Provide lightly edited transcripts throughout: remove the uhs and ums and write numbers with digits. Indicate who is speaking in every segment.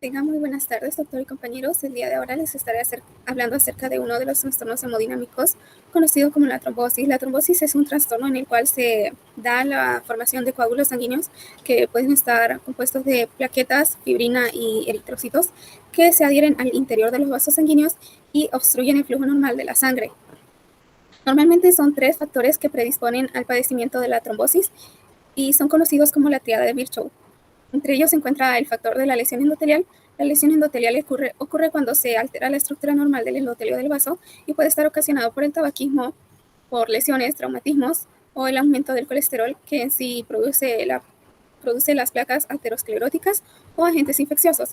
Speaker 1: Tengan muy buenas tardes, doctor y compañeros. El día de ahora les estaré hablando acerca de uno de los trastornos hemodinámicos conocido como la trombosis. La trombosis es un trastorno en el cual se da la formación de coágulos sanguíneos que pueden estar compuestos de plaquetas, fibrina y eritrocitos que se adhieren al interior de los vasos sanguíneos y obstruyen el flujo normal de la sangre. Normalmente son tres factores que predisponen al padecimiento de la trombosis y son conocidos como la triada de Virchow. Entre ellos se encuentra el factor de la lesión endotelial. La lesión endotelial ocurre cuando se altera la estructura normal del endotelio del vaso y puede estar ocasionado por el tabaquismo, por lesiones, traumatismos o el aumento del colesterol que en sí produce las placas ateroscleróticas o agentes infecciosos.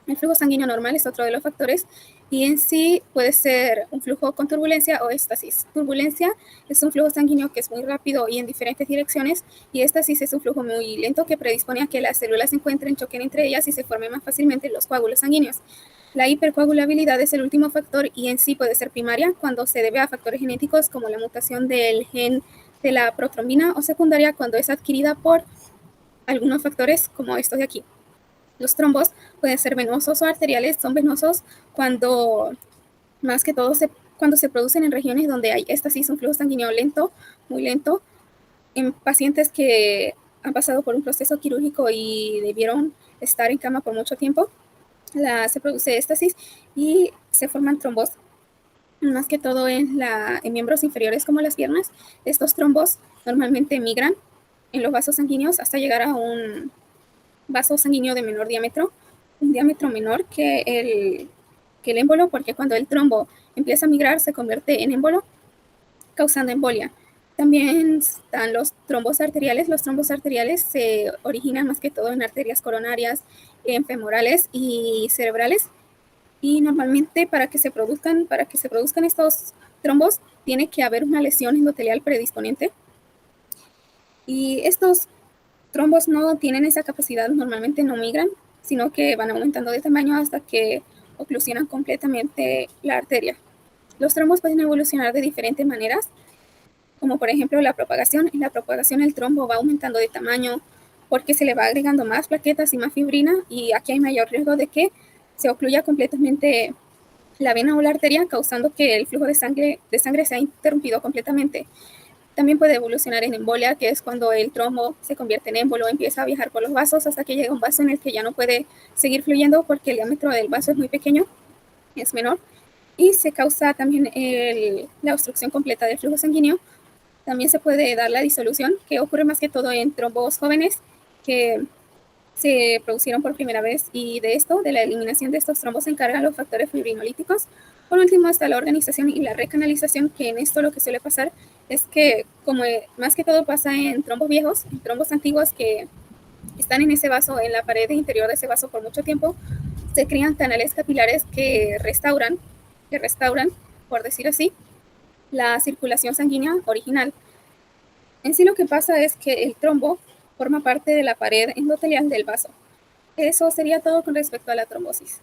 Speaker 1: El flujo sanguíneo normal es otro de los factores y en sí puede ser un flujo con turbulencia o éstasis. Turbulencia es un flujo sanguíneo que es muy rápido y en diferentes direcciones, y éstasis es un flujo muy lento que predispone a que las células se encuentren, choquen entre ellas y se formen más fácilmente los coágulos sanguíneos. La hipercoagulabilidad es el último factor y en sí puede ser primaria cuando se debe a factores genéticos como la mutación del gen de la protrombina, o secundaria cuando es adquirida por algunos factores como estos de aquí. Los trombos pueden ser venosos o arteriales. Son venosos cuando, más que todo, cuando se producen en regiones donde hay éstasis, un flujo sanguíneo lento, muy lento, en pacientes que han pasado por un proceso quirúrgico y debieron estar en cama por mucho tiempo. Se produce éstasis y se forman trombos, más que todo en miembros inferiores como las piernas. Estos trombos normalmente migran en los vasos sanguíneos hasta llegar a un vaso sanguíneo de menor diámetro, un diámetro menor que el émbolo, porque cuando el trombo empieza a migrar se convierte en émbolo, causando embolia. También están los trombos arteriales. Los trombos arteriales se originan más que todo en arterias coronarias, en femorales y cerebrales. Y normalmente para que se produzcan estos trombos tiene que haber una lesión endotelial predisponente. Y estos trombos no tienen esa capacidad, normalmente no migran, sino que van aumentando de tamaño hasta que oclusionan completamente la arteria. Los trombos pueden evolucionar de diferentes maneras, como por ejemplo la propagación. En la propagación el trombo va aumentando de tamaño porque se le va agregando más plaquetas y más fibrina, y aquí hay mayor riesgo de que se ocluya completamente la vena o la arteria, causando que el flujo de sangre sea interrumpido completamente. También puede evolucionar en embolia, que es cuando el trombo se convierte en émbolo, empieza a viajar por los vasos hasta que llega a un vaso en el que ya no puede seguir fluyendo porque el diámetro del vaso es muy pequeño, es menor, y se causa también la obstrucción completa del flujo sanguíneo. También se puede dar la disolución, que ocurre más que todo en trombos jóvenes que se produjeron por primera vez, y de la eliminación de estos trombos se encargan los factores fibrinolíticos. Por último está la organización y la recanalización, que en esto lo que suele pasar es que, como más que todo pasa en trombos viejos, en trombos antiguos que están en ese vaso, en la pared interior de ese vaso por mucho tiempo, se crean canales capilares que restauran, por decir así, la circulación sanguínea original. En sí lo que pasa es que el trombo forma parte de la pared endotelial del vaso. Eso sería todo con respecto a la trombosis.